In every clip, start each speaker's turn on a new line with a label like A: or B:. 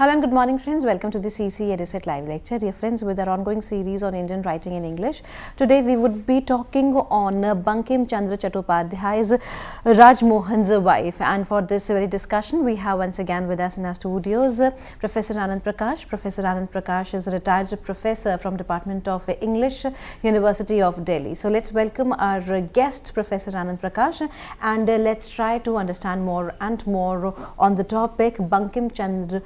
A: Hello and good morning friends, welcome to the CEC-UGC live lecture. Dear friends, with our ongoing series on Indian writing in English, today we would be talking on Bankimchandra Chattopadhyay's Rajmohan's wife, and for this very discussion we have once again with us in our studios Professor Anand Prakash. Professor Anand Prakash is a retired professor from Department of English, University of Delhi. So let's welcome our guest Professor Anand Prakash and let's try to understand more and more on the topic Bankimchandra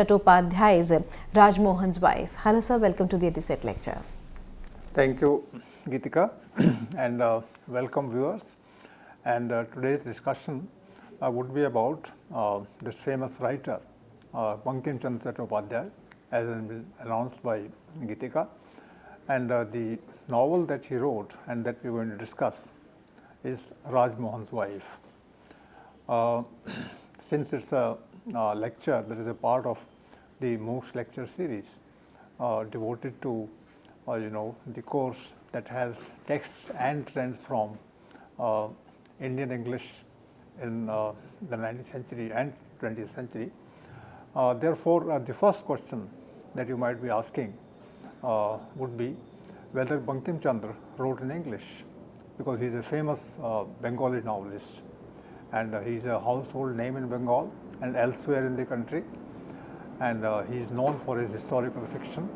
A: Chattopadhyay's Rajmohan's wife. Hello sir, welcome to the EduSet lecture.
B: Thank you, Geetika, and welcome viewers. And today's discussion would be about this famous writer, Bankimchandra Chattopadhyay, as announced by Geetika. And the novel that he wrote and that we are going to discuss is Rajmohan's wife. Since it's a lecture that is a part of the MOOCs lecture series devoted to the course that has texts and trends from Indian English in the 19th century and 20th century. Therefore, the first question that you might be asking would be whether Bankimchandra wrote in English, because he is a famous Bengali novelist and he is a household name in Bengal and elsewhere in the country, and he is known for his historical fiction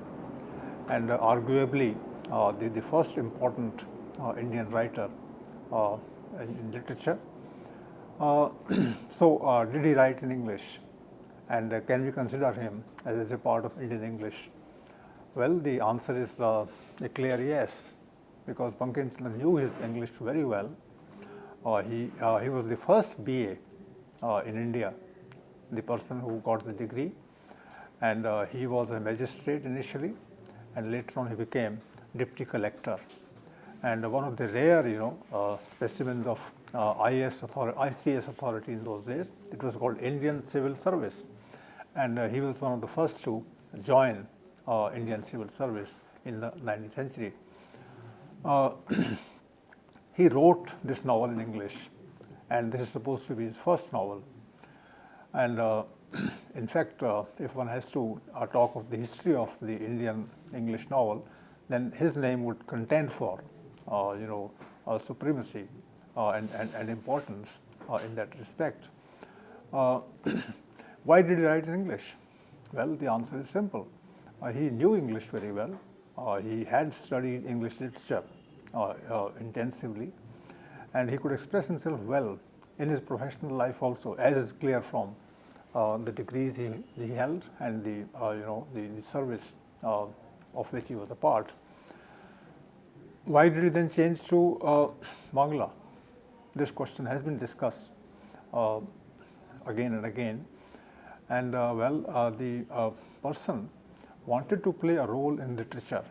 B: and arguably the first important Indian writer in literature. So did he write in English, and can we consider him as a part of Indian English? Well, the answer is a clear yes, because Bankimchandra knew his English very well. He was the first BA in India, the person who got the degree, and he was a magistrate initially, and later on he became deputy collector. And one of the rare, specimens of ICS authority in those days. It was called Indian Civil Service, and he was one of the first to join Indian Civil Service in the 19th century. He wrote this novel in English, and this is supposed to be his first novel. And in fact, if one has to talk of the history of the Indian English novel, then his name would contend for, supremacy and importance in that respect. Why did he write in English? Well, the answer is simple. He knew English very well. He had studied English literature intensively, and he could express himself well in his professional life also, as is clear from the degrees he held and the service of which he was a part. Why did he then change to Bangla? This question has been discussed again and again, and the person wanted to play a role in literature,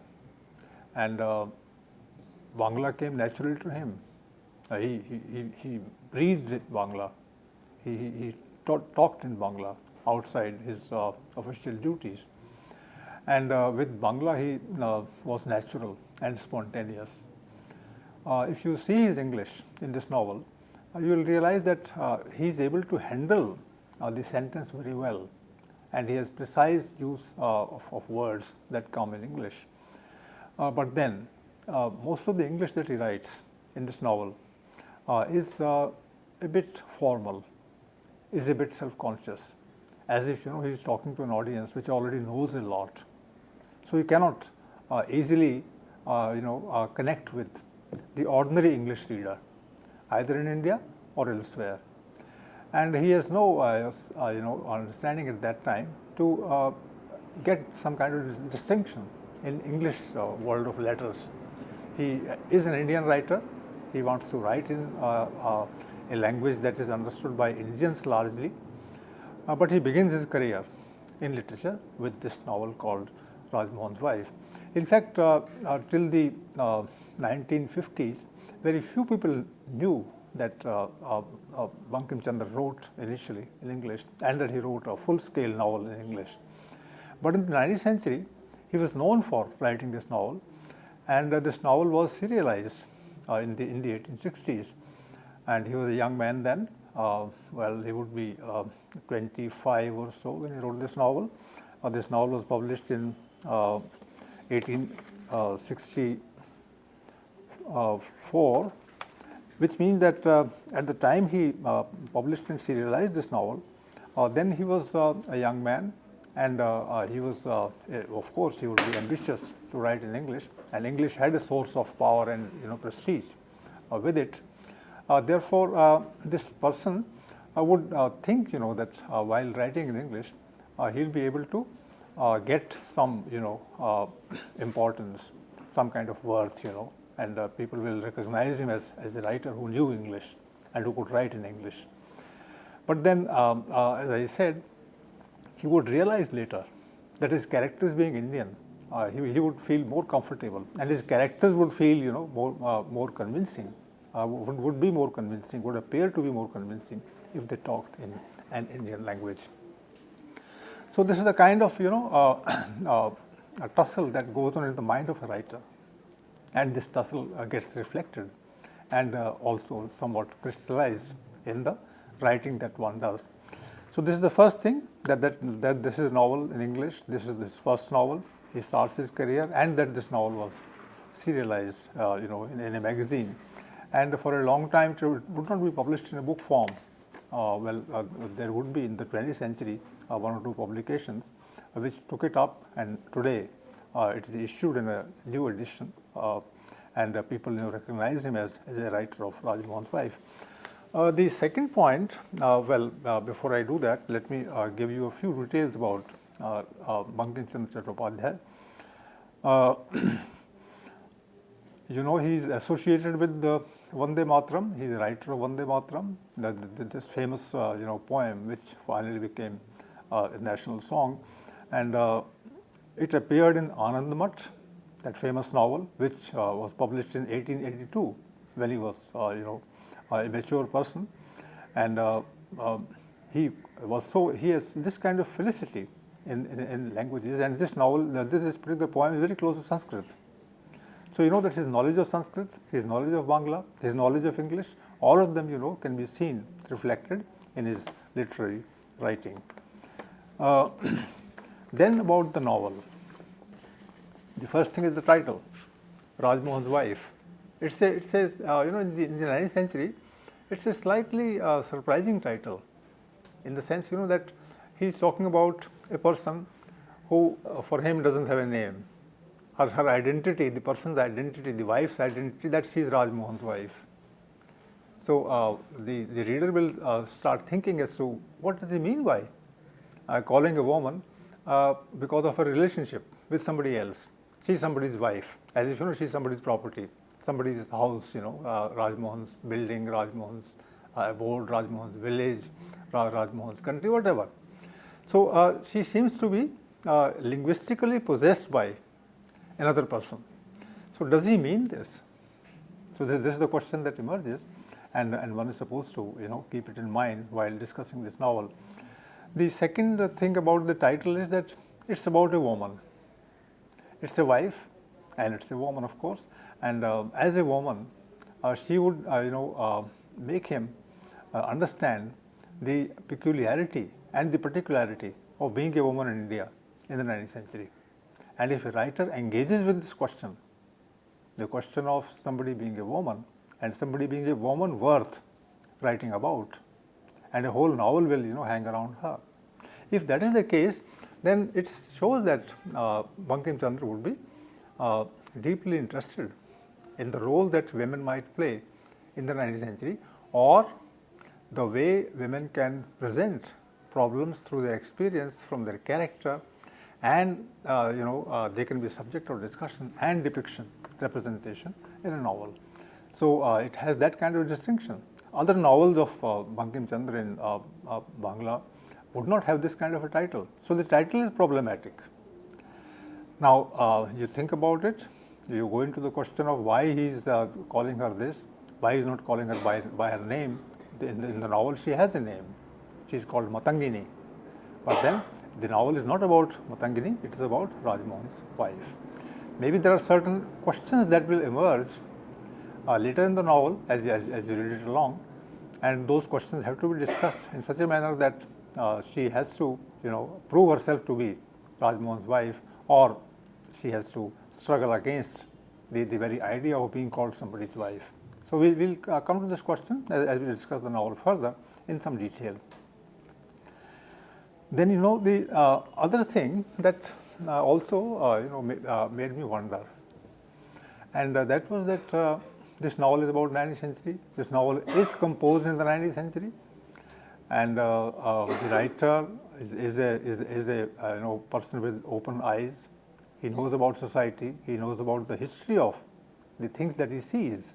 B: and Bangla came naturally to him. He breathed Bangla. He talked in Bangla outside his official duties, and with Bangla he was natural and spontaneous. If you see his English in this novel, you will realize that he is able to handle the sentence very well, and he has precise use of words that come in English. But then most of the English that he writes in this novel is a bit formal, is a bit self-conscious, as if he is talking to an audience which already knows a lot. So he cannot easily connect with the ordinary English reader, either in India or elsewhere. And he has no understanding at that time to get some kind of distinction in English world of letters. He is an Indian writer. He wants to write in a language that is understood by Indians largely, but he begins his career in literature with this novel called Rajmohan's Wife. In fact, till the 1950s, very few people knew that Bankimchandra wrote initially in English and that he wrote a full-scale novel in English. But in the 19th century, he was known for writing this novel, and this novel was serialized in the 1860s. And he was a young man then, well, he would be 25 or so when he wrote this novel. This novel was published in 1864, which means that at the time he published and serialized this novel, then he was a young man, and he was, of course, he would be ambitious to write in English, and English had a source of power and prestige with it. Therefore, this person would think that while writing in English, he'll be able to get some importance, some kind of worth, and people will recognize him as a writer who knew English and who could write in English. But then, as I said, he would realize later that his characters being Indian, he would feel more comfortable, and his characters would feel more convincing, would be more convincing, would appear to be more convincing if they talked in an Indian language. So this is the kind of a tussle that goes on in the mind of a writer, and this tussle gets reflected and also somewhat crystallized in the writing that one does. So this is the first thing, that this is a novel in English, this is his first novel, he starts his career, and that this novel was serialized in a magazine, and for a long time it would not be published in a book form. There would be in the 20th century one or two publications which took it up, and today it is issued in a new edition, and people recognize him as a writer of Rajmohan's wife. The second point, before I do that, let me give you a few details about Bankimchandra Chattopadhyay. He is associated with the Vande Mataram. He is a writer of Vande Mataram, this famous poem which finally became a national song, and it appeared in Anand Math, that famous novel, which was published in 1882 when he was a mature person, and he has this kind of felicity in languages, and this novel, this particular poem is very close to Sanskrit. So that his knowledge of Sanskrit, his knowledge of Bangla, his knowledge of English, all of them can be seen reflected in his literary writing. Then about the novel. The first thing is the title, Rajmohan's wife. It says in the 19th century, it's a slightly surprising title, in the sense that he's talking about a person who for him doesn't have a name. Her identity, the person's identity, the wife's identity, that she is Rajmohan's wife. So the reader will start thinking as to what does he mean by calling a woman because of her relationship with somebody else. She's somebody's wife, as if she's somebody's property, somebody's house, Rajmohan's building, Rajmohan's abode, Rajmohan's village, Rajmohan's country, whatever. So she seems to be linguistically possessed by another person. So does he mean this? So this is the question that emerges, and one is supposed to keep it in mind while discussing this novel. The second thing about the title is that it's about a woman. It's a wife, and it's a woman, of course, and as a woman, she would make him understand the peculiarity and the particularity of being a woman in India in the 19th century. And if a writer engages with this question, the question of somebody being a woman and somebody being a woman worth writing about, and a whole novel will hang around her. If that is the case, then it shows that Bankimchandra would be deeply interested in the role that women might play in the 19th century, or the way women can present problems through their experience, from their character, and they can be subject of discussion and depiction, representation in a novel. So it has that kind of distinction. Other novels of Bankimchandra in Bangla would not have this kind of a title. So the title is problematic. Now you think about it, you go into the question of why he is calling her this, why he is not calling her by her name. In the novel she has a name, she is called Matangini, but then the novel is not about Matangini, it is about Rajmohan's wife. Maybe there are certain questions that will emerge later in the novel as you read it along, and those questions have to be discussed in such a manner that she has to, prove herself to be Rajmohan's wife, or she has to struggle against the very idea of being called somebody's wife. So we will come to this question as we discuss the novel further in some detail. Then the other thing that also made me wonder, and that was that this novel is about 19th century. This novel is composed in the 19th century, and the writer is a person with open eyes. He knows about society. He knows about the history of the things that he sees.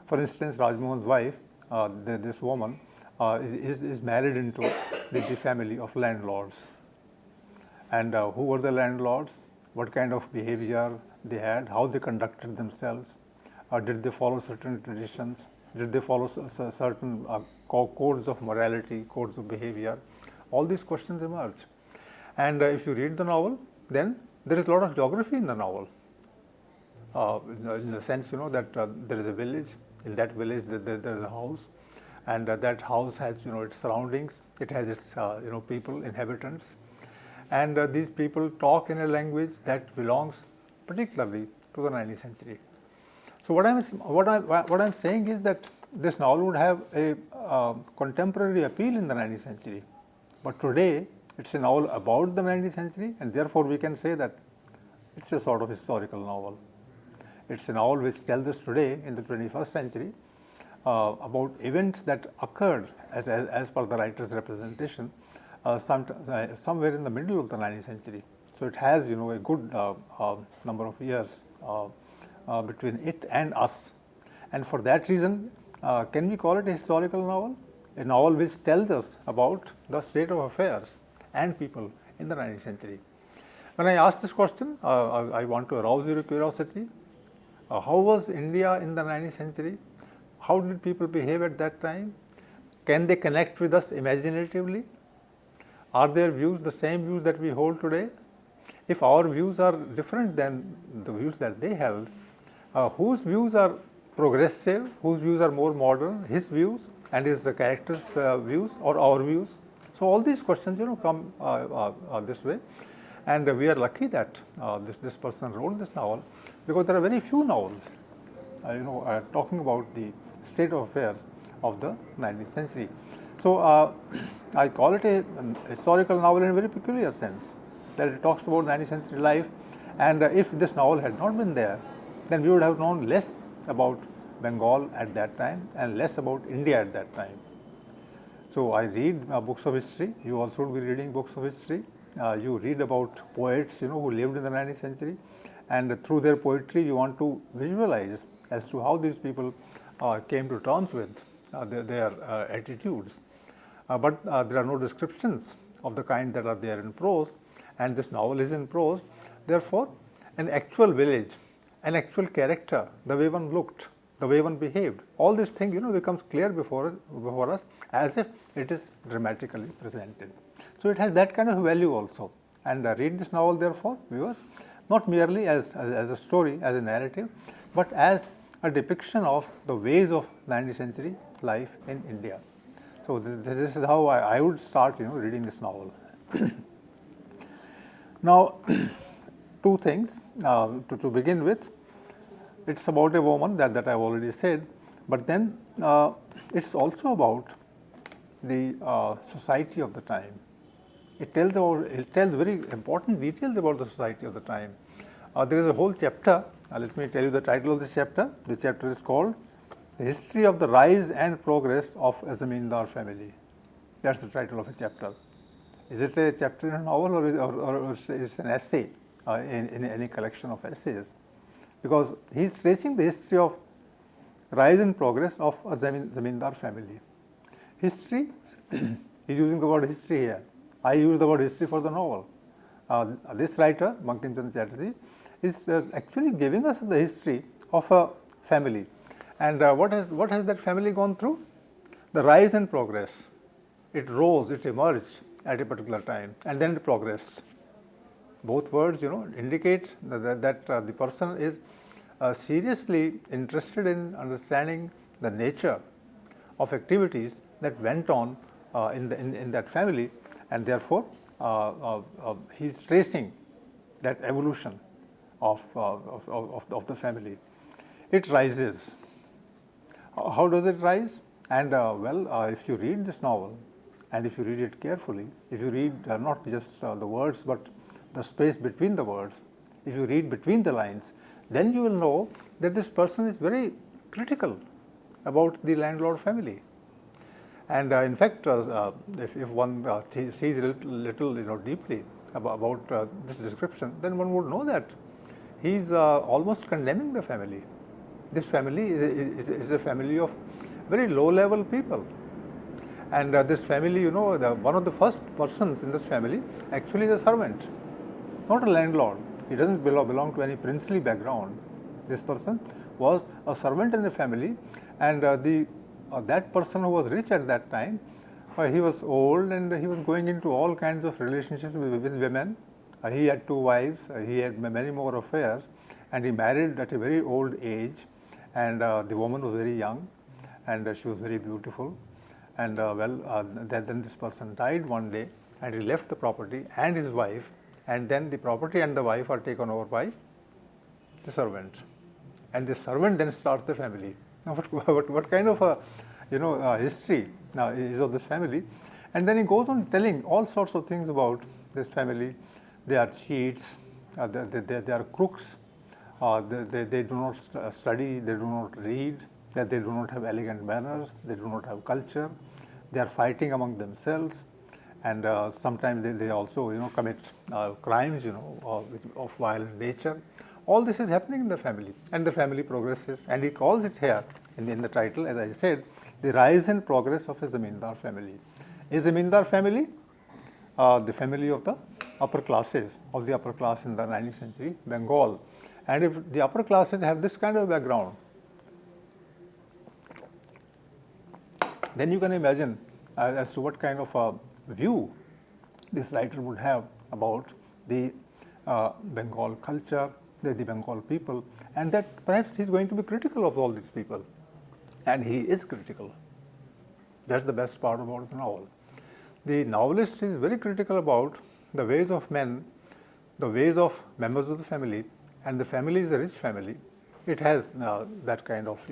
B: For instance, Rajmohan's wife, this woman, is married into the family of landlords. And who were the landlords? What kind of behavior they had? How they conducted themselves? Did they follow certain traditions? Did they follow certain codes of morality, codes of behavior? All these questions emerge. And if you read the novel, then there is a lot of geography in the novel. In the sense, that there is a village. In that village, there is a house, and that house has, its surroundings. It has its, people, inhabitants, and these people talk in a language that belongs particularly to the 19th century. So what I'm saying is that this novel would have a contemporary appeal in the 19th century, but today it's a novel about the 19th century, and therefore we can say that it's a sort of historical novel. It's a novel which tells us today in the 21st century about events that occurred as per the writer's representation somewhere in the middle of the 19th century. So it has a good number of years between it and us, and for that reason can we call it a historical novel? A novel which tells us about the state of affairs and people in the 19th century. When I ask this question, I want to arouse your curiosity. How was India in the 19th century? How did people behave at that time? Can they connect with us imaginatively? Are their views the same views that we hold today? If our views are different than the views that they held, whose views are progressive, whose views are more modern, his views and his character's views or our views? So all these questions come this way, and we are lucky that this person wrote this novel, because there are very few novels talking about the state of affairs of the 19th century. So I call it a historical novel in a very peculiar sense, that it talks about 19th century life, and if this novel had not been there, then we would have known less about Bengal at that time and less about India at that time. So I read books of history. You also would be reading books of history. You read about poets who lived in the 19th century, and through their poetry you want to visualize as to how these people came to terms with their attitudes. But there are no descriptions of the kind that are there in prose, and this novel is in prose. Therefore, an actual village, an actual character, the way one looked, the way one behaved, all these things becomes clear before us as if it is dramatically presented. So it has that kind of value also. And read this novel, therefore, viewers, not merely as a story, as a narrative, but as a depiction of the ways of 19th century life in India. So this is how I would start reading this novel. Now, two things to begin with. It's about a woman that I've already said, but then it's also about the society of the time. It tells very important details about the society of the time. There is a whole chapter. Let me tell you the title of this chapter. The chapter is called "The History of the Rise and Progress of a Zamindar Family." That's the title of a chapter. Is it a chapter in a novel, or it's an essay in any collection of essays? Because he is tracing the history of rise and progress of a Zamindar family. History, he is using the word history here. I use the word history for the novel. This writer, Bankimchandra Chatterjee, is actually giving us the history of a family. And what has that family gone through? The rise and progress. It rose, it emerged at a particular time, and then it progressed. Both words, indicate that the person is seriously interested in understanding the nature of activities that went on in that family, and therefore he is tracing that evolution of the family. It rises. How does it rise? And if you read this novel, and if you read it carefully, if you read not just the words but the space between the words, if you read between the lines, then you will know that this person is very critical about the landlord family. And in fact, if one sees a little deeply about this description, then one would know that he is almost condemning the family. This family is a family of very low-level people. And this family, one of the first persons in this family actually is a servant, not a landlord. He doesn't belong to any princely background. This person was a servant in the family, and that person who was rich at that time, he was old and he was going into all kinds of relationships with women. He had 2 wives, he had many more affairs, and he married at a very old age, and the woman was very young, and she was very beautiful. And then this person died one day, and he left the property and his wife, and then the property and the wife are taken over by the servant, and the servant then starts the family. Now, what kind of a history now is of this family? And then he goes on telling all sorts of things about this family. They are cheats, they are crooks, they do not study, they do not read, that they do not have elegant manners, they do not have culture, they are fighting among themselves, and sometimes they also commit crimes of violent nature. All this is happening in the family, and the family progresses, and he calls it here in the title, as I said, the rise and progress of a Zamindar family. A Zamindar family, the family of the upper classes, of the upper class in the 19th century, Bengal. And if the upper classes have this kind of background, then you can imagine as to what kind of a view this writer would have about the Bengal culture, the Bengal people, and that perhaps he is going to be critical of all these people. And he is critical. That's the best part about the novel. The novelist is very critical about the ways of men, the ways of members of the family, and the family is a rich family. It has that kind of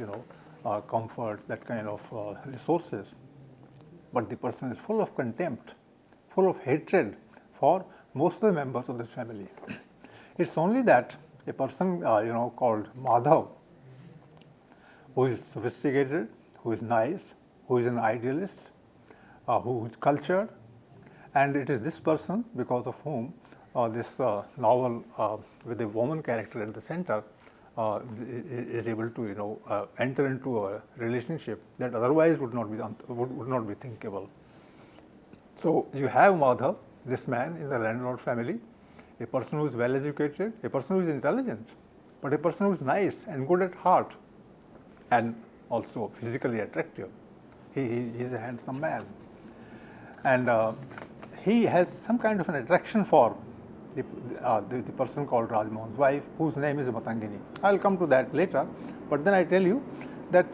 B: comfort, that kind of resources, but the person is full of contempt, full of hatred for most of the members of this family. It's only that a person called Madhav, who is sophisticated, who is nice, who is an idealist, who is cultured, and it is this person because of whom this novel with a woman character at the center is able to enter into a relationship that otherwise would not be thinkable. So you have Madhav, this man in the landlord family, a person who is well educated, a person who is intelligent, but a person who is nice and good at heart, and also physically attractive. He is a handsome man, and he has some kind of an attraction for the person called Rajmohan's wife, whose name is Matangini. I will come to that later, but then I tell you that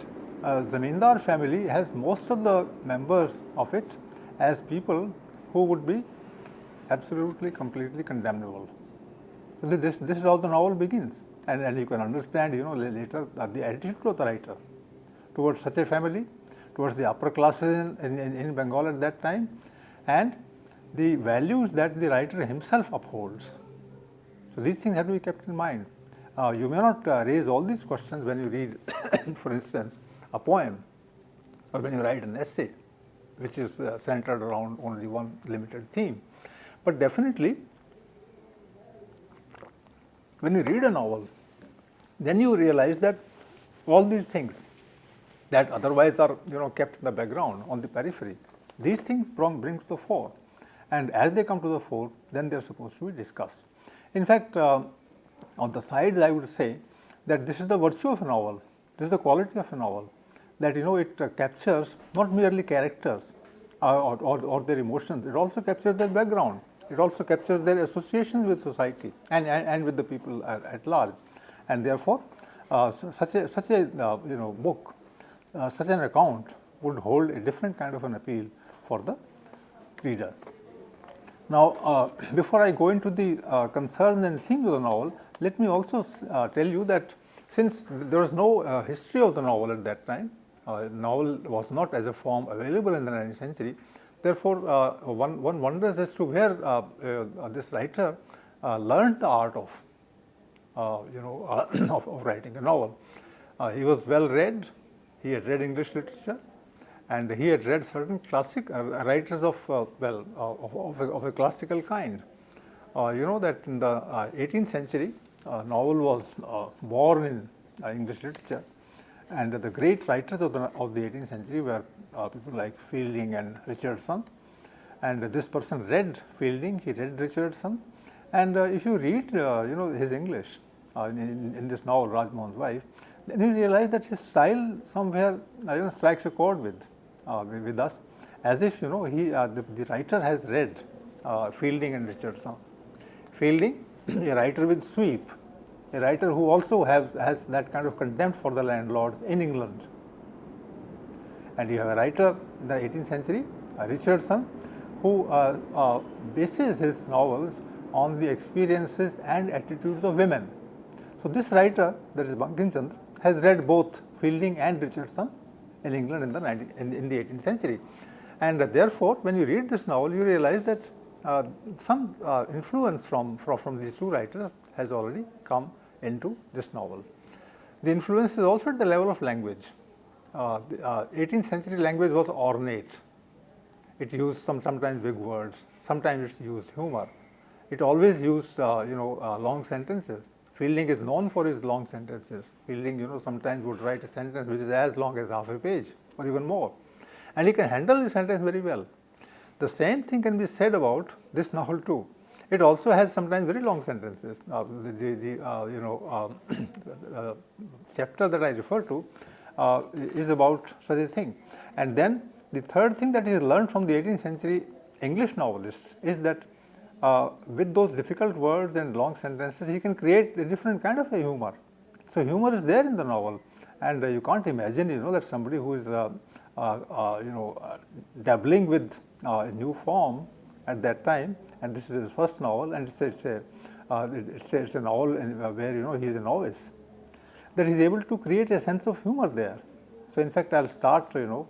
B: Zamindar family has most of the members of it as people who would be absolutely, completely condemnable. So this is how the novel begins, and you can understand later the attitude of the writer towards such a family, towards the upper classes in Bengal at that time, and the values that the writer himself upholds. So these things have to be kept in mind. You may not raise all these questions when you read, for instance, a poem, or when you write an essay, which is centered around only one limited theme. But definitely, when you read a novel, then you realize that all these things that otherwise are kept in the background, on the periphery, these things bring to the fore. And as they come to the fore, then they are supposed to be discussed. In fact, on the sides, I would say that this is the virtue of a novel, this is the quality of a novel, that it captures not merely characters or their emotions, it also captures their background, it also captures their associations with society and with the people at large. And therefore, such a book, such an account would hold a different kind of an appeal for the reader. Now, before I go into the concerns and themes of the novel, let me also tell you that since there was no history of the novel at that time, novel was not as a form available in the 19th century. Therefore, one wonders as to where this writer learned the art of of writing a novel. He was well read. He had read English literature, and he had read certain classic writers of of a classical kind. You know that in the 18th century, novel was born in English literature, and the great writers of the 18th century were people like Fielding and Richardson. And this person read Fielding, he read Richardson, and if you read his English in this novel Rajmohan's Wife, then you realize that his style somewhere strikes a chord with us, as if the writer has read Fielding and Richardson. Fielding, a writer with sweep, a writer who also has that kind of contempt for the landlords in England. And you have a writer in the 18th century, Richardson, who bases his novels on the experiences and attitudes of women. So this writer, that is Bankimchandra, has read both Fielding and Richardson in England in the 18th century. And therefore, when you read this novel, you realize that some influence from these two writers has already come into this novel. The influence is also at the level of language. The 18th century language was ornate. It used sometimes big words, sometimes it used humor. It always used long sentences. Fielding is known for his long sentences. Fielding sometimes would write a sentence which is as long as half a page or even more, and he can handle the sentence very well. The same thing can be said about this novel too. It also has sometimes very long sentences. The chapter that I refer to is about such a thing. And then the third thing that he has learned from the 18th century English novelists is that with those difficult words and long sentences, he can create a different kind of a humor. So humor is there in the novel, and you can't imagine that somebody who is dabbling with a new form at that time, and this is his first novel, and it's a novel where he is a novice, that he is able to create a sense of humor there. So in fact, I'll start the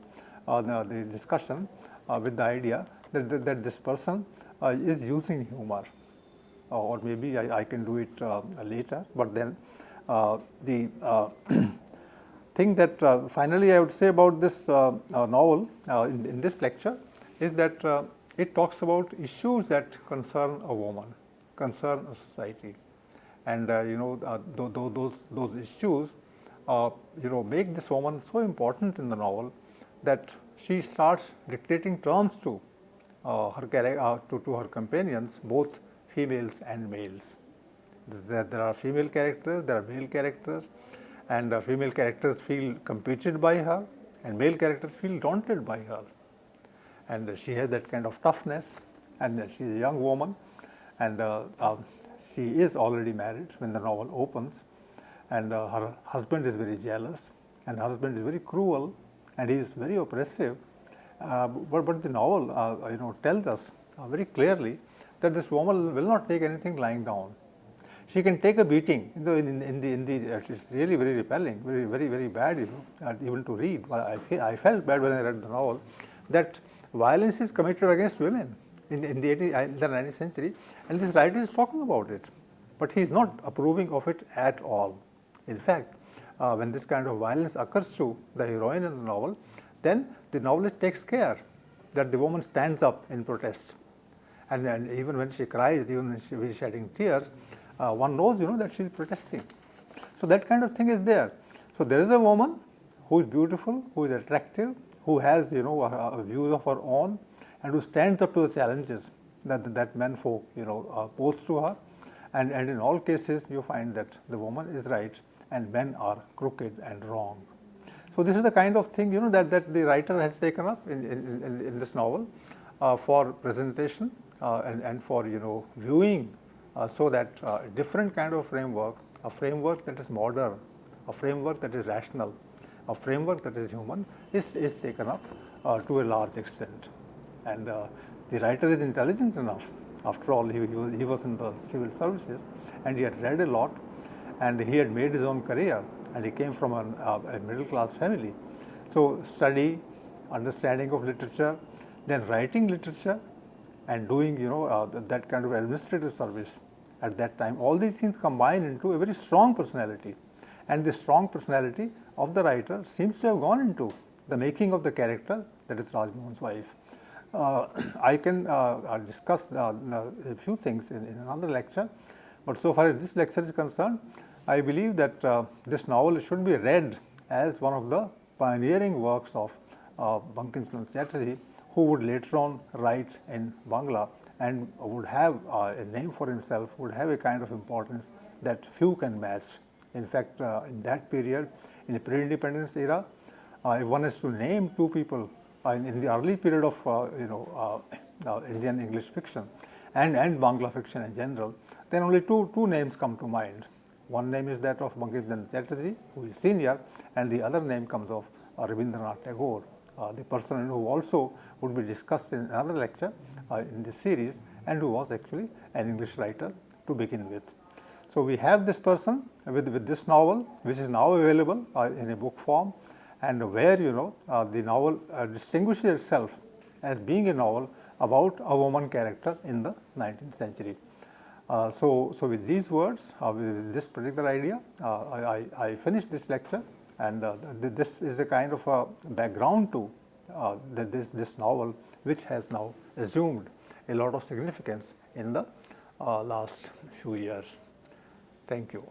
B: discussion with the idea that this person is using humor, or maybe I can do it later. But then the thing that finally I would say about this novel in this lecture is that it talks about issues that concern a woman, concern a society, and those issues make this woman so important in the novel that she starts dictating terms to her companions, both females and males. There are female characters, there are male characters, and female characters feel competed by her, and male characters feel daunted by her. And she has that kind of toughness, and she is a young woman, and she is already married when the novel opens, and her husband is very jealous, and her husband is very cruel, and he is very oppressive. But the novel tells us very clearly that this woman will not take anything lying down. She can take a beating. It's really very repelling, very bad, even to read. I felt bad when I read the novel that violence is committed against women in the 19th century, and this writer is talking about it, but he is not approving of it at all. In fact, when this kind of violence occurs to the heroine in the novel, then the novelist takes care that the woman stands up in protest, and even when she cries, even when she is shedding tears, one knows that she is protesting. So that kind of thing is there. So there is a woman who is beautiful, who is attractive, who has views of her own, and who stands up to the challenges that men folk pose to her, and in all cases you find that the woman is right and men are crooked and wrong. So this is the kind of thing that the writer has taken up in this novel for presentation and for viewing, so that different kind of framework, a framework that is modern, a framework that is rational, a framework that is human is taken up to a large extent. And the writer is intelligent enough. After all, he was in the civil services, and he had read a lot, and he had made his own career, and he came from a middle class family. So study, understanding of literature, then writing literature, and doing that kind of administrative service at that time. All these things combine into a very strong personality, and the strong personality of the writer seems to have gone into the making of the character that is Rajmohan's wife. I can discuss a few things in another lecture, but so far as this lecture is concerned, I believe that this novel should be read as one of the pioneering works of Bankimchandra Chatterjee, who would later on write in Bangla and would have a name for himself, would have a kind of importance that few can match. In fact, in that period, in the pre-independence era, if one is to name two people in the early period of Indian English fiction and Bangla fiction in general, then only two names come to mind. One name is that of Bankimchandra Chatterjee, who is senior, and the other name comes of Rabindranath Tagore, the person who also would be discussed in another lecture in this series, and who was actually an English writer to begin with. So we have this person with this novel, which is now available in a book form, and where the novel distinguishes itself as being a novel about a woman character in the 19th century. So with these words, with this particular idea, I finished this lecture, and this is a kind of a background to this novel, which has now assumed a lot of significance in the last few years. Thank you.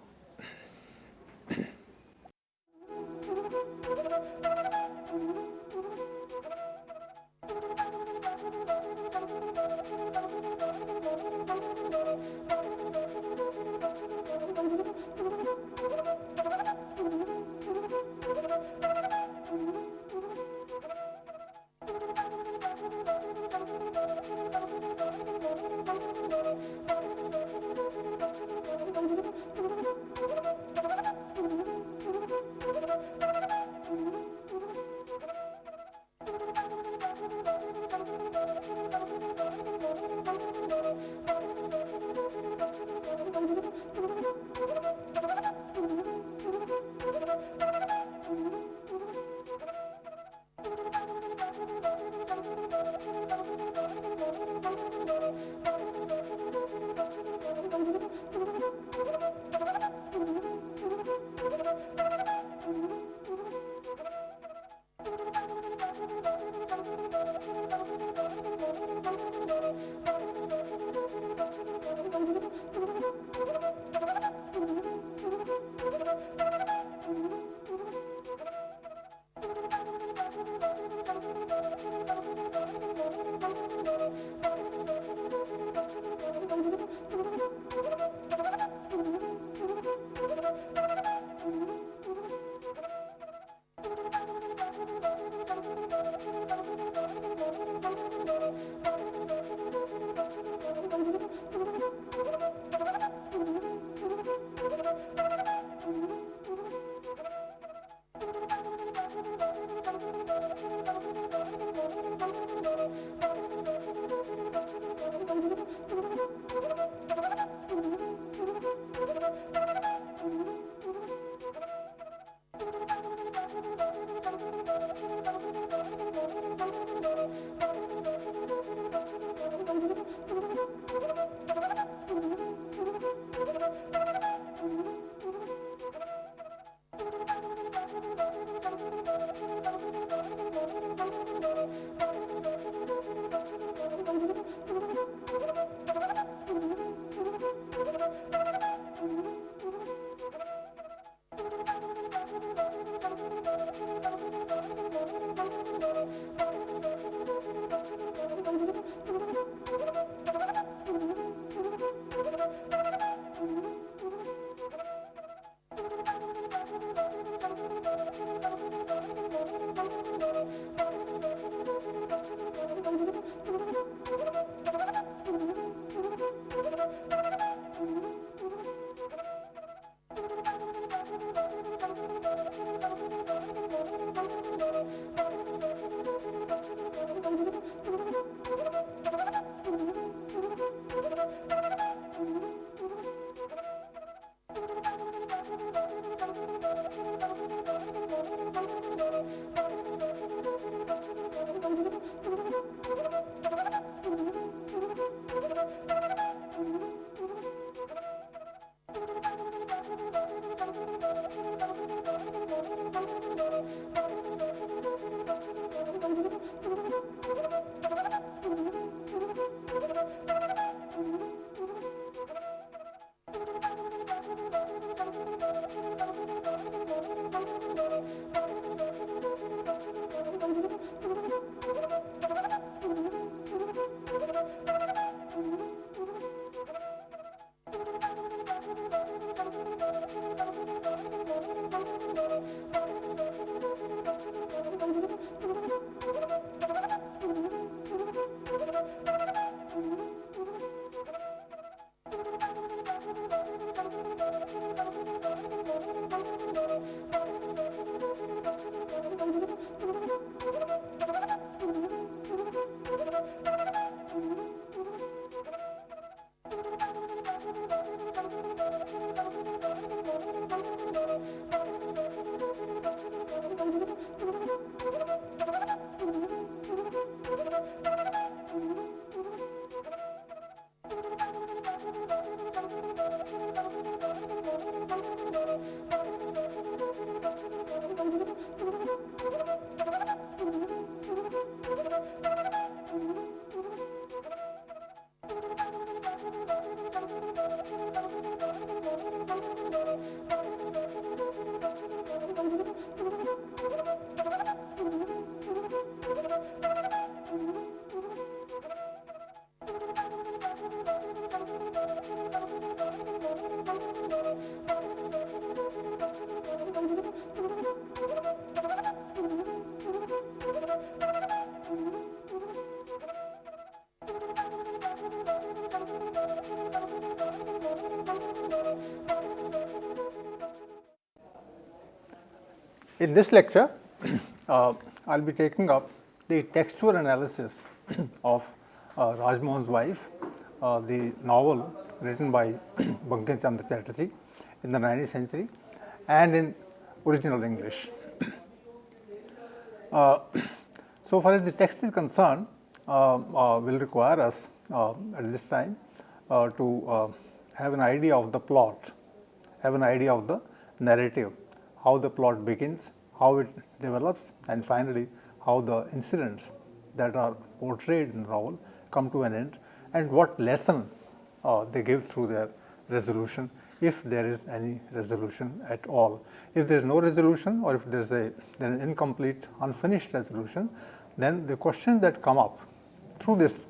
B: In this lecture, I'll be taking up the textual analysis of Rajmohan's Wife, the novel written by Bankimchandra Chatterjee in the 19th century and in original English. So far as the text is concerned, will require us at this time to have an idea of the plot, have an idea of the narrative, how the plot begins, how it develops, and finally how the incidents that are portrayed in the novel come to an end, and what lesson they give through their resolution, if there is any resolution at all. If there is no resolution, or if there is an incomplete, unfinished resolution, then the questions that come up through this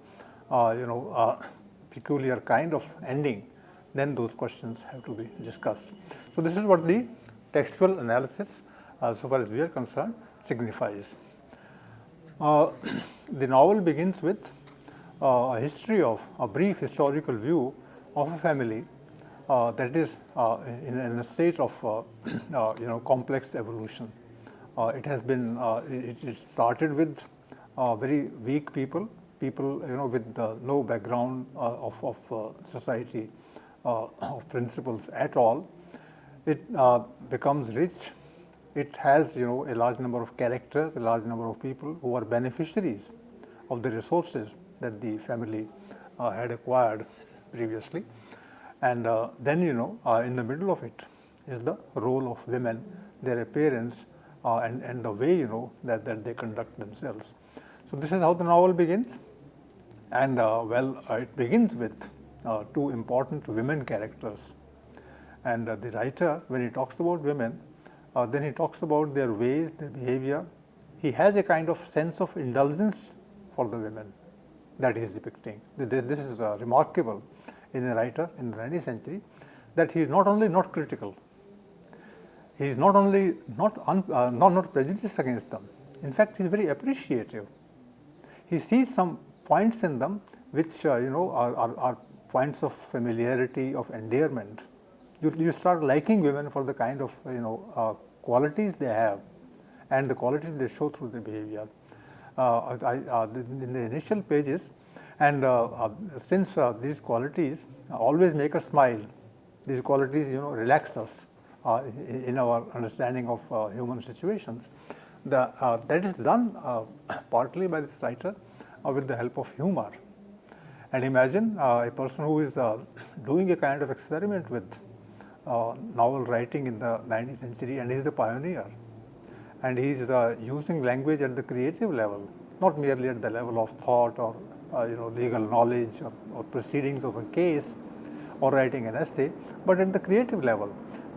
B: peculiar kind of ending, then those questions have to be discussed. So this is what the textual analysis, so far as we are concerned, signifies. The novel begins with a history of a brief historical view of a family that is in a state of complex evolution. It has been it started with very weak people with no background of society of principles at all. It becomes rich. It has a large number of characters, a large number of people who are beneficiaries of the resources that the family had acquired previously. And then in the middle of it is the role of women, their appearance, and the way that they conduct themselves. So this is how the novel begins, and it begins with two important women characters. And the writer, when he talks about women, then he talks about their ways, their behavior. He has a kind of sense of indulgence for the women that he is depicting. This is remarkable in a writer in the 19th century, that he is not only not critical, he is not only not prejudiced against them. In fact, he is very appreciative. He sees some points in them which are points of familiarity, of endearment. You start liking women for the kind of qualities they have and the qualities they show through their behavior. In the initial pages, and since these qualities always make us smile, these qualities relax us in our understanding of human situations. That is done partly by this writer with the help of humor. And imagine a person who is doing a kind of experiment with novel writing in the 19th century, and he is a pioneer, and he is using language at the creative level, not merely at the level of thought or legal knowledge or proceedings of a case or writing an essay, but at the creative level.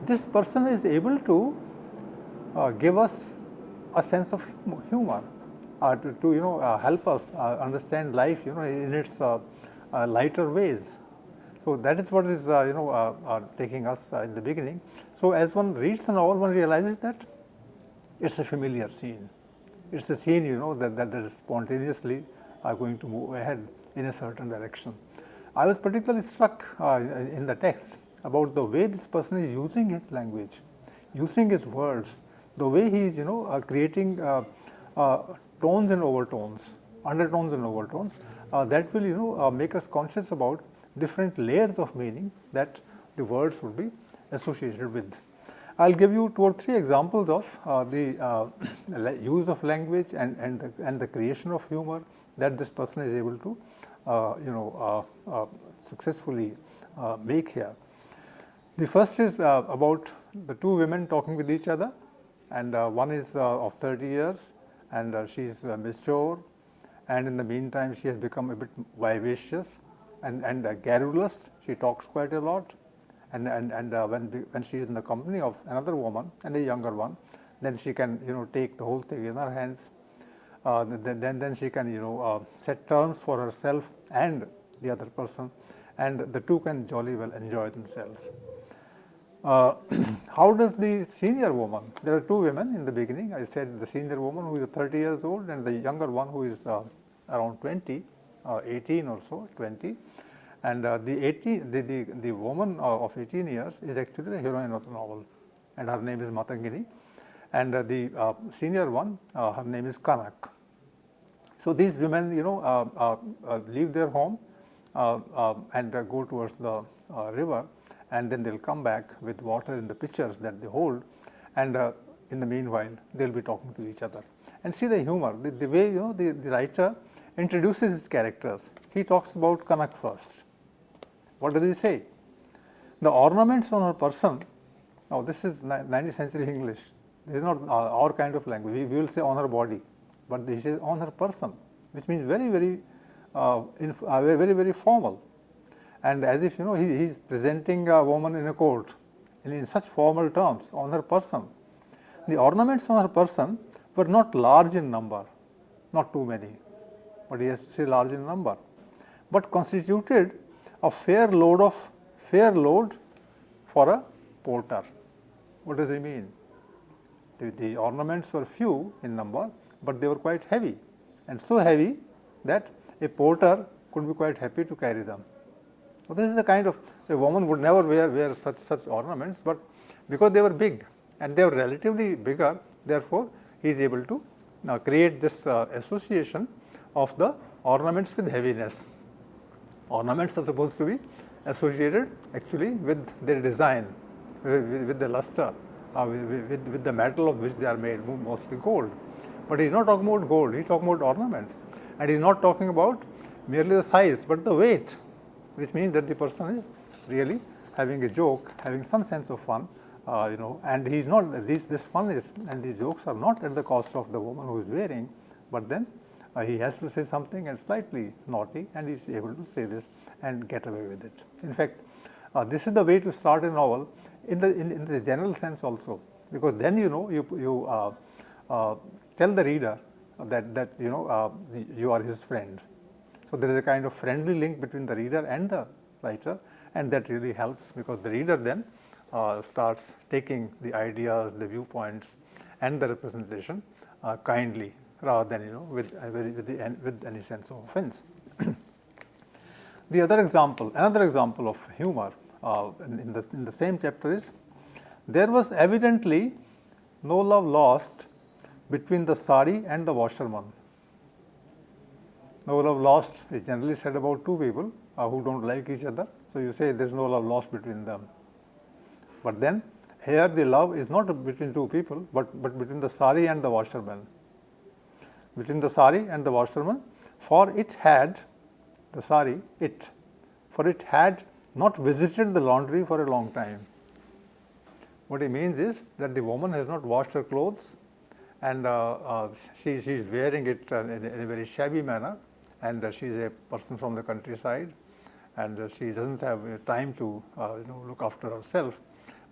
B: This person is able to give us a sense of humor, to help us understand life in its lighter ways. So that is what is taking us in the beginning. So as one reads the novel, one realizes that it's a familiar scene. It's a scene that is spontaneously going to move ahead in a certain direction. I was particularly struck in the text about the way this person is using his language, using his words, the way he is creating tones and overtones, undertones and overtones that will make us conscious about different layers of meaning that the words would be associated with. I'll give you 2 or 3 examples of the use of language and the creation of humor that this person is able to successfully make here. The first is about the 2 women talking with each other, and one is of 30 years, and she is mature, and in the meantime she has become a bit vivacious and garrulous. She talks quite a lot, and when she is in the company of another woman and a younger one, then she can take the whole thing in her hands. Then she can set terms for herself and the other person, and the two can jolly well enjoy themselves. How does the senior woman, there are 2 women in the beginning, I said the senior woman who is 30 years old and the younger one who is around 20, 18 or so, 20, and the woman of 18 years is actually the heroine of the novel, and her name is Matangini, and the senior one, her name is Kanak. So these women, leave their home and go towards the river, and then they'll come back with water in the pitchers that they hold, and in the meanwhile they'll be talking to each other. And see the humor, the way the writer introduces his characters. He talks about Kanak first. What does he say? The ornaments on her person. Now this is 19th century English. This is not our kind of language. We will say on her body, but he says on her person, which means very, very, very formal. And as if he's presenting a woman in a court in such formal terms, on her person. The ornaments on her person were not large in number, not too many, but he has to say large in number, but constituted a fair load for a porter. What does he mean? The ornaments were few in number, but they were quite heavy, and so heavy that a porter could be quite happy to carry them. So this is the kind of, a woman would never wear such ornaments, but because they were big and they were relatively bigger, therefore he is able to create this association of the ornaments with heaviness. Ornaments are supposed to be associated actually with their design, with the luster, with the metal of which they are made, mostly gold. But he is not talking about gold, he is talking about ornaments, and he is not talking about merely the size, but the weight, which means that the person is really having a joke, having some sense of fun, and he is not, this fun is, and these jokes are not at the cost of the woman who is wearing, but then he has to say something and slightly naughty, and he is able to say this and get away with it. In fact, this is the way to start a novel in the general sense also, because then you tell the reader that you are his friend. So there is a kind of friendly link between the reader and the writer, and that really helps, because the reader then starts taking the ideas, the viewpoints, and the representation kindly, rather than with any sense of offense. Another example of humor in the same chapter is, there was evidently no love lost between the sari and the washerman. No love lost is generally said about two people who don't like each other. So you say there is no love lost between them. But then here the love is not between two people, but between the sari and the washerman. Between the sari and the washerman, for it had not visited the laundry for a long time. What he means is that the woman has not washed her clothes, and she is wearing it in a very shabby manner, and she is a person from the countryside, and she doesn't have time to look after herself.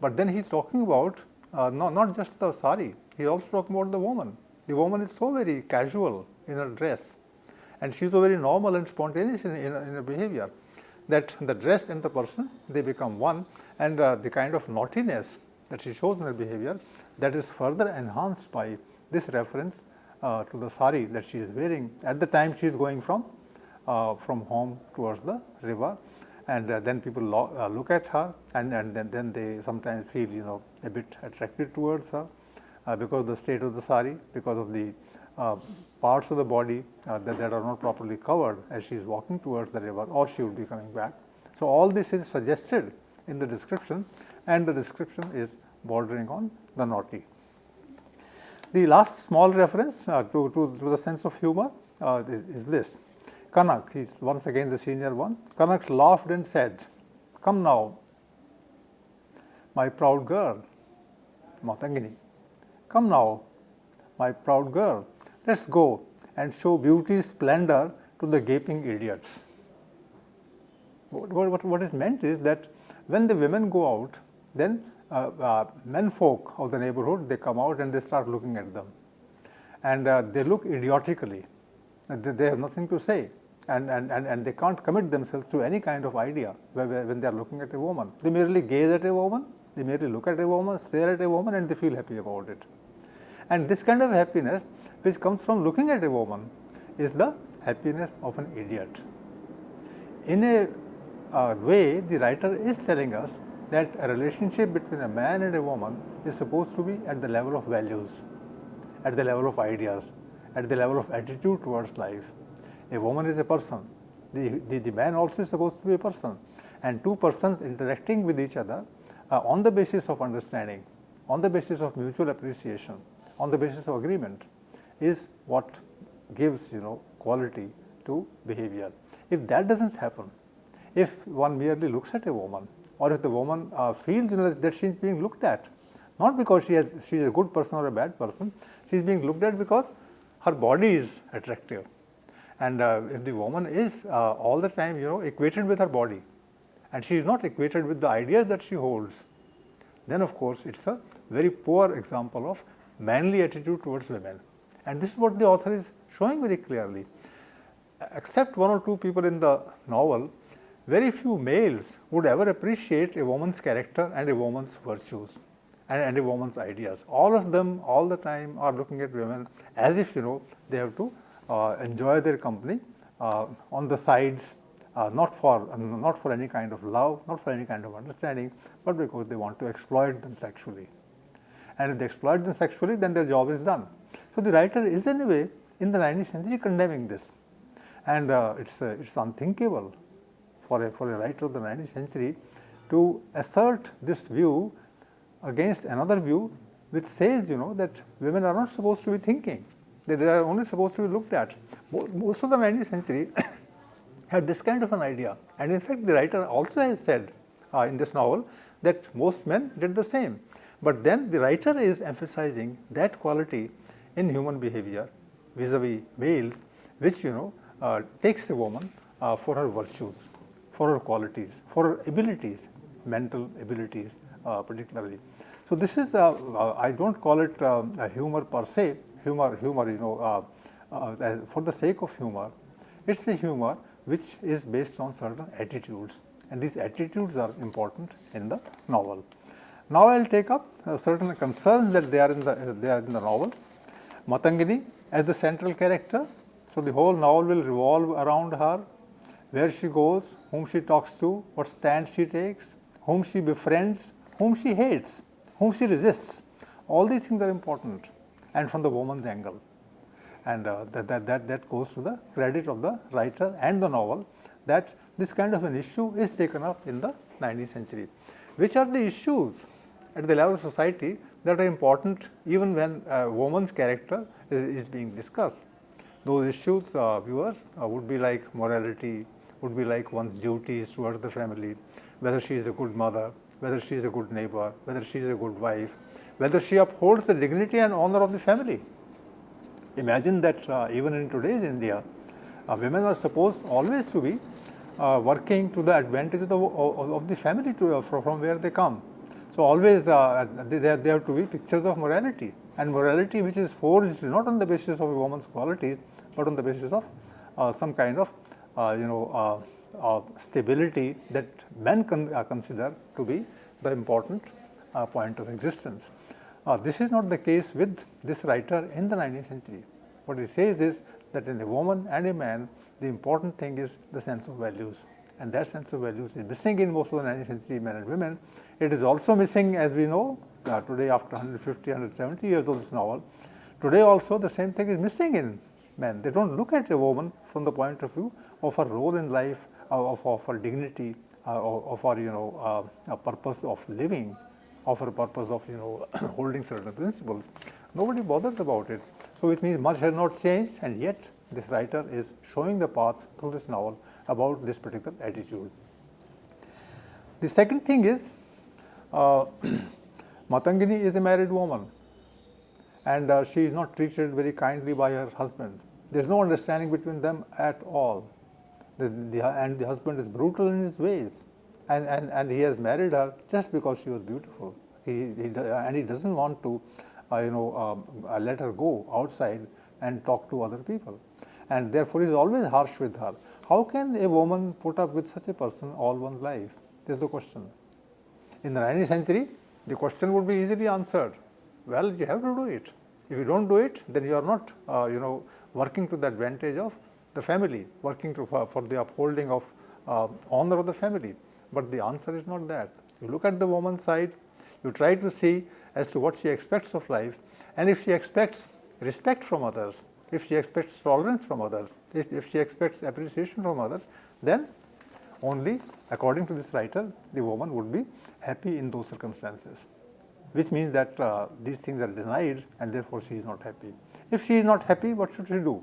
B: But then he is talking about not just the sari, he is also talking about the woman. The woman is so very casual in her dress, and she is so very normal and spontaneous in her behavior, that the dress and the person, they become one, and the kind of naughtiness that she shows in her behavior, that is further enhanced by this reference to the sari that she is wearing at the time she is going from home towards the river. And then people look at her, and then they sometimes feel a bit attracted towards her because of the state of the sari, because of the parts of the body that are not properly covered as she is walking towards the river, or she would be coming back. So all this is suggested in the description, and the description is bordering on the naughty. The last small reference to the sense of humor is this. Kanak, he is once again the senior one. Kanak laughed and said, "Come now, my proud girl, Matangini. Come now, my proud girl, let's go and show beauty's splendor to the gaping idiots." What is meant is that when the women go out, then men folk of the neighborhood, they come out and they start looking at them, and they look idiotically. They have nothing to say, and they can't commit themselves to any kind of idea when they are looking at a woman. They merely gaze at a woman, they merely look at a woman, stare at a woman, and they feel happy about it. And this kind of happiness which comes from looking at a woman is the happiness of an idiot. In a way, the writer is telling us that a relationship between a man and a woman is supposed to be at the level of values, at the level of ideas, at the level of attitude towards life. A woman is a person. The man also is supposed to be a person. And two persons interacting with each other on the basis of understanding, on the basis of mutual appreciation, on the basis of agreement is what gives quality to behavior. If that doesn't happen, if one merely looks at a woman, or if the woman feels that she is being looked at, not because she is a good person or a bad person, she is being looked at because her body is attractive. And if the woman is all the time equated with her body, and she is not equated with the ideas that she holds, then of course it's a very poor example of manly attitude towards women. And this is what the author is showing very clearly. Except one or two people in the novel, very few males would ever appreciate a woman's character and a woman's virtues and a woman's ideas. All of them all the time are looking at women as if they have to enjoy their company on the sides, not for any kind of love, not for any kind of understanding, but because they want to exploit them sexually. And if they exploit them sexually, then their job is done. So the writer is in a way in the 19th century condemning this, and it's unthinkable for a writer of the 19th century to assert this view against another view which says that women are not supposed to be thinking, that they are only supposed to be looked at. Most of the 19th century had this kind of an idea, and in fact the writer also has said in this novel that most men did the same. But then the writer is emphasizing that quality in human behavior vis-a-vis males, which takes the woman for her virtues, for her qualities, for her abilities, mental abilities particularly. So this is I don't call it a humor per se, humor for the sake of humor. It's a humor which is based on certain attitudes, and these attitudes are important in the novel. Now I will take up certain concerns that they are in the novel. Matangini as the central character, so the whole novel will revolve around her, where she goes, whom she talks to, what stand she takes, whom she befriends, whom she hates, whom she resists. All these things are important, and from the woman's angle. And that goes to the credit of the writer and the novel, that this kind of an issue is taken up in the 19th century. Which are the issues at the level of society that are important even when a woman's character is being discussed? Those issues, viewers, would be like morality, would be like one's duties towards the family, whether she is a good mother, whether she is a good neighbor, whether she is a good wife, whether she upholds the dignity and honor of the family. Imagine that even in today's India, women are supposed always to be working to the advantage of the family from where they come. So always they have to be pictures of morality, and morality which is forged not on the basis of a woman's qualities, but on the basis of some kind of stability that men consider to be the important point of existence. This is not the case with this writer in the 19th century. What he says is that in a woman and a man, the important thing is the sense of values, and that sense of values is missing in most of the 19th century men and women. It is also missing, as we know, today after 150, 170 years of this novel. Today also the same thing is missing in men. They don't look at a woman from the point of view of her role in life, of her dignity, of her a purpose of living, of her purpose of holding certain principles. Nobody bothers about it. So it means much has not changed, and yet this writer is showing the path through this novel about this particular attitude. The second thing is, Matangini is a married woman, and she is not treated very kindly by her husband. There is no understanding between them at all. And the husband is brutal in his ways, and he has married her just because she was beautiful. He doesn't want to let her go outside and talk to other people, and therefore he is always harsh with her. How can a woman put up with such a person all one's life? This is the question. In the 19th century, the question would be easily answered. Well, you have to do it. If you don't do it, then you are not working to the advantage of the family, working for the upholding of honor of the family. But the answer is not that. You look at the woman's side, you try to see as to what she expects of life, and if she expects respect from others, if she expects tolerance from others, if she expects appreciation from others, then only, according to this writer, the woman would be happy in those circumstances, which means that these things are denied and therefore she is not happy. If she is not happy, what should she do?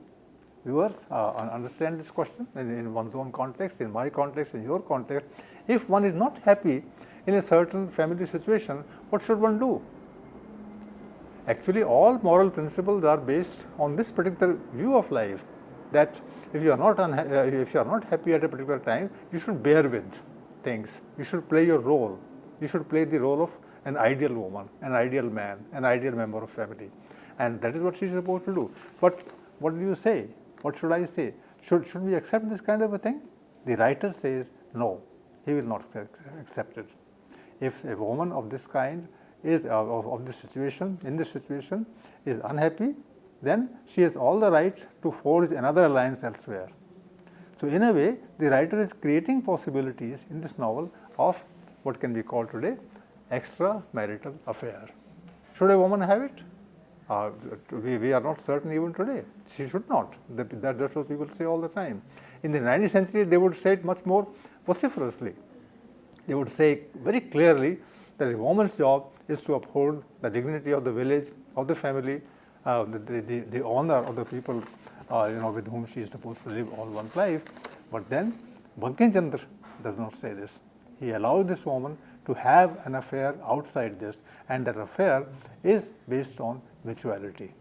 B: Viewers, understand this question in one's own context, in my context, in your context. If one is not happy in a certain family situation, what should one do? Actually, all moral principles are based on this particular view of life, that if you are not happy at a particular time, you should bear with things. You should play your role. You should play the role of an ideal woman, an ideal man, an ideal member of family, and that is what she is supposed to do. But what do you say? What should I say? Should we accept this kind of a thing? The writer says no, he will not accept it. If a woman of this kind is of this situation, in this situation, is unhappy, then she has all the right to forge another alliance elsewhere. So in a way, the writer is creating possibilities in this novel of what can be called today extramarital affair. Should a woman have it? We are not certain even today. She should not. That's what people say all the time. In the 19th century, they would say it much more vociferously. They would say very clearly that a woman's job is to uphold the dignity of the village, of the family, the honor of the people with whom she is supposed to live all one's life. But then Bankimchandra does not say this. He allows this woman to have an affair outside this, and that affair is based on mutuality.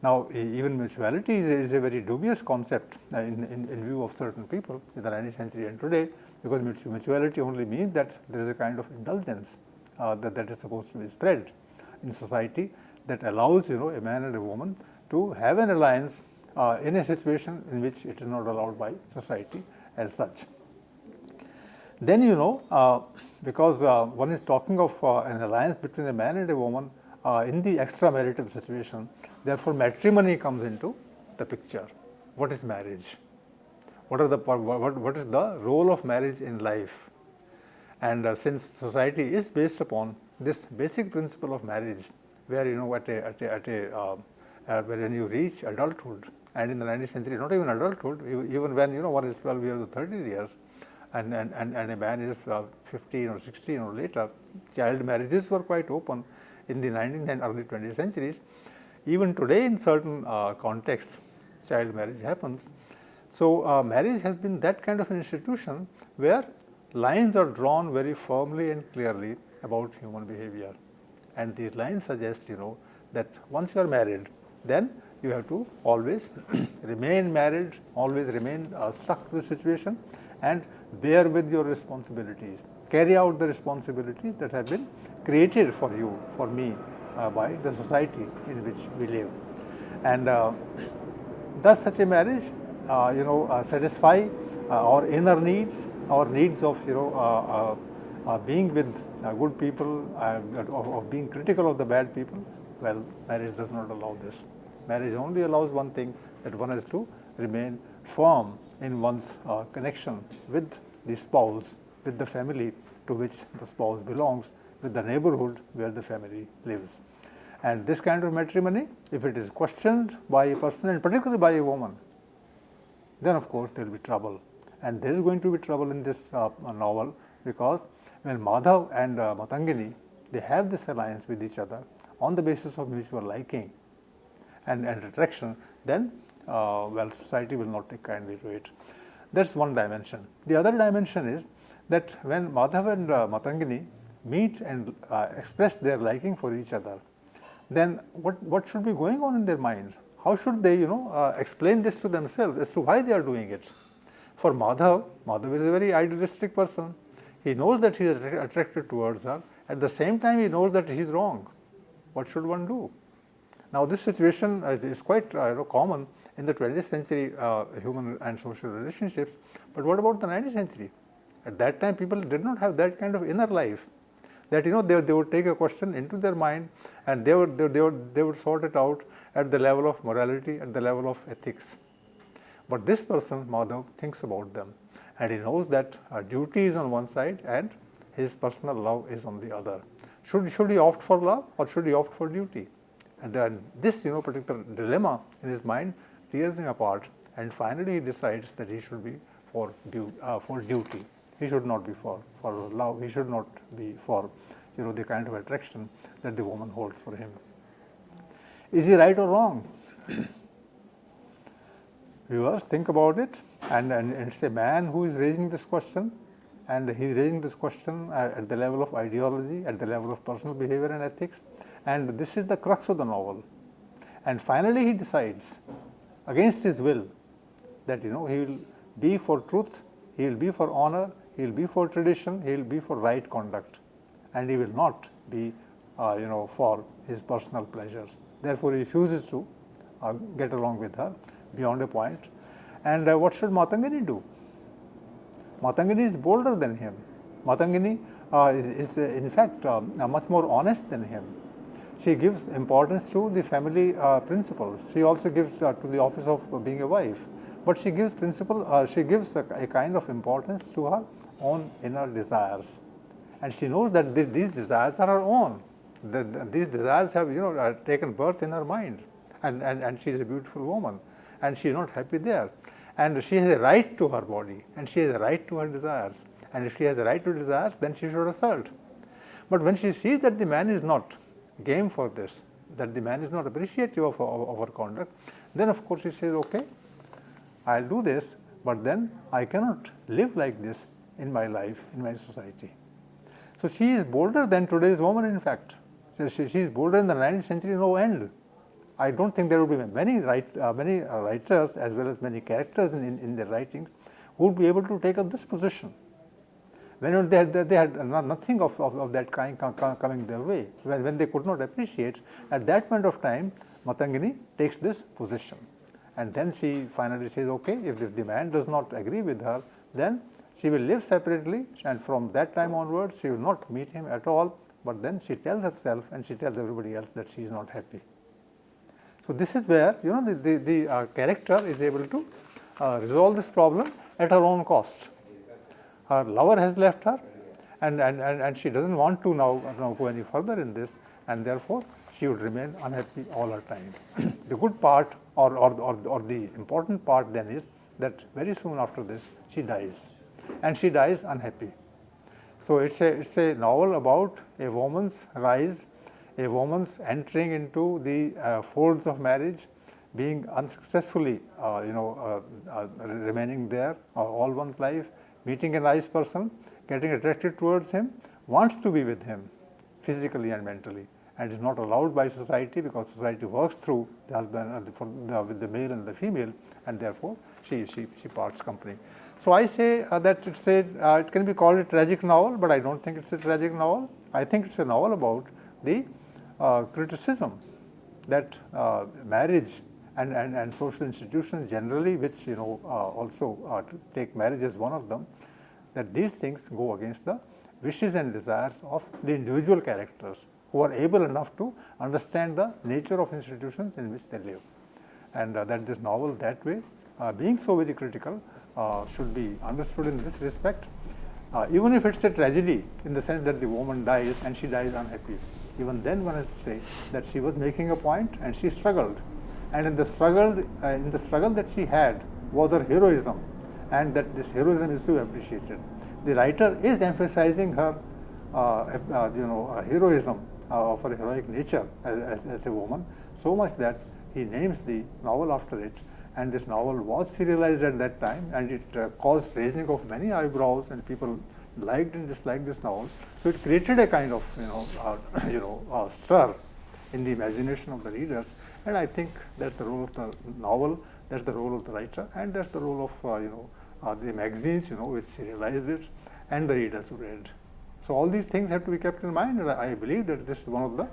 B: Now, even mutuality is a very dubious concept in view of certain people in the 19th century and today, because mutuality only means that there is a kind of indulgence that is supposed to be spread in society, that allows a man and a woman to have an alliance in a situation in which it is not allowed by society as such. Then because one is talking of an alliance between a man and a woman in the extramarital situation, therefore matrimony comes into the picture. What is marriage? What is the role of marriage in life? And since society is based upon this basic principle of marriage, where when you reach adulthood, and in the 19th century, not even adulthood, even when one is 12 years or 13 years, and a man is 15 or 16 or later, child marriages were quite open in the 19th and early 20th centuries. Even today, in certain contexts, child marriage happens. So marriage has been that kind of an institution where lines are drawn very firmly and clearly about human behavior, and these lines suggest that once you are married, then you have to always remain married, always remain stuck to the situation, and bear with your responsibilities, carry out the responsibilities that have been created for you, for me, by the society in which we live. And does such a marriage satisfy our inner needs, our needs of being with good people, of being critical of the bad people? Well, marriage does not allow this. Marriage only allows one thing, that one has to remain firm in one's connection with the spouse, with the family to which the spouse belongs, with the neighborhood where the family lives. And this kind of matrimony, if it is questioned by a person, and particularly by a woman, then of course there will be trouble. And there is going to be trouble in this novel, because when Madhav and Matangini, they have this alliance with each other on the basis of mutual liking and attraction, then society will not take kindly to it. That's one dimension. The other dimension is that when Madhav and Matangini meet and express their liking for each other, then what should be going on in their minds? How should they explain this to themselves as to why they are doing it? For Madhav is a very idealistic person. He knows that he is attracted towards her. At the same time, he knows that he is wrong. What should one do? Now, this situation is quite common in the 20th century human and social relationships. But what about the 19th century? At that time, people did not have that kind of inner life, that they would take a question into their mind and they would sort it out at the level of morality, at the level of ethics. But this person, Madhav, thinks about them, and he knows that duty is on one side and his personal love is on the other. Should he opt for love or should he opt for duty? And then this particular dilemma in his mind tears him apart, and finally he decides that he should be for duty. He should not be for love. He should not be for the kind of attraction that the woman holds for him. Is he right or wrong? Viewers, think about it, and it's a man who is raising this question, and he's raising this question at the level of ideology, at the level of personal behavior and ethics, and this is the crux of the novel. And finally he decides, against his will, that he will be for truth, he will be for honor, he will be for tradition, he will be for right conduct, and he will not be for his personal pleasures. Therefore he refuses to get along with her beyond a point. And what should Matangini do? Matangini is bolder than him. Matangini is in fact much more honest than him. She gives importance to the family principles. She also gives to the office of being a wife. But she gives a kind of importance to her own inner desires. And she knows that these desires are her own. These desires have taken birth in her mind. And she is a beautiful woman. And she is not happy there. And she has a right to her body, and she has a right to her desires. And if she has a right to desires, then she should assert. But when she sees that the man is not game for this, that the man is not appreciative of her conduct, then of course she says, okay, I'll do this, but then I cannot live like this in my life, in my society. So she is bolder than today's woman, in fact. She is bolder in the 19th century, no end. I don't think there will be many writers as well as many characters in their writings who would be able to take up this position. When they had nothing of that kind coming their way, when they could not appreciate, at that point of time, Matangini takes this position. And then she finally says, okay, if the man does not agree with her, then she will live separately, and from that time onwards, she will not meet him at all. But then she tells herself and she tells everybody else that she is not happy. So this is where the character is able to resolve this problem at her own cost. Her lover has left her, and she doesn't want to now go any further in this, and therefore she would remain unhappy all her time. The good part or the important part then is that very soon after this she dies, and she dies unhappy. So it's a novel about a woman's rise, a woman's entering into the folds of marriage, being unsuccessfully remaining there all one's life, meeting a nice person, getting attracted towards him, wants to be with him physically and mentally, and is not allowed by society because society works through the husband with the male and the female, and therefore she parts company. So I say that it can be called a tragic novel, but I don't think it's a tragic novel. I think it's a novel about the criticism that marriage and social institutions generally, which also take marriage as one of them, that these things go against the wishes and desires of the individual characters who are able enough to understand the nature of institutions in which they live, and that this novel that way, being so very critical, should be understood in this respect. Even if it's a tragedy in the sense that the woman dies and she dies unhappy, even then one has to say that she was making a point and she struggled, and in the struggle that she had was her heroism, and that this heroism is to be appreciated. The writer is emphasizing her heroism of her heroic nature as a woman, so much that he names the novel after it. And this novel was serialized at that time, and it caused raising of many eyebrows, and people liked and disliked this novel. So it created a kind of stir in the imagination of the readers, and I think that's the role of the novel, that's the role of the writer, and that's the role of the magazines which serialized it, and the readers who read. So all these things have to be kept in mind, and I believe that this is one of the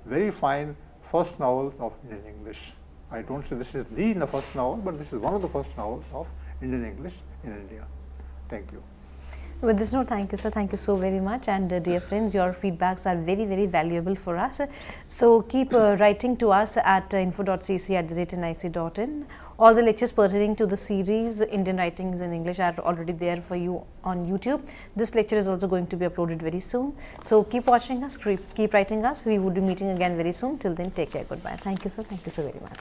B: very fine first novels of Indian English. I don't say this is the first novel, but this is one of the first novels of Indian English in India. Thank you.
A: With this note, thank you, sir. Thank you so very much. And dear friends, your feedbacks are very, very valuable for us. So keep writing to us at info.cc@nic.in, All the lectures pertaining to the series Indian Writings in English are already there for you on YouTube. This lecture is also going to be uploaded very soon. So keep watching us, keep writing us. We would be meeting again very soon. Till then, take care. Goodbye. Thank you, sir. Thank you so very much.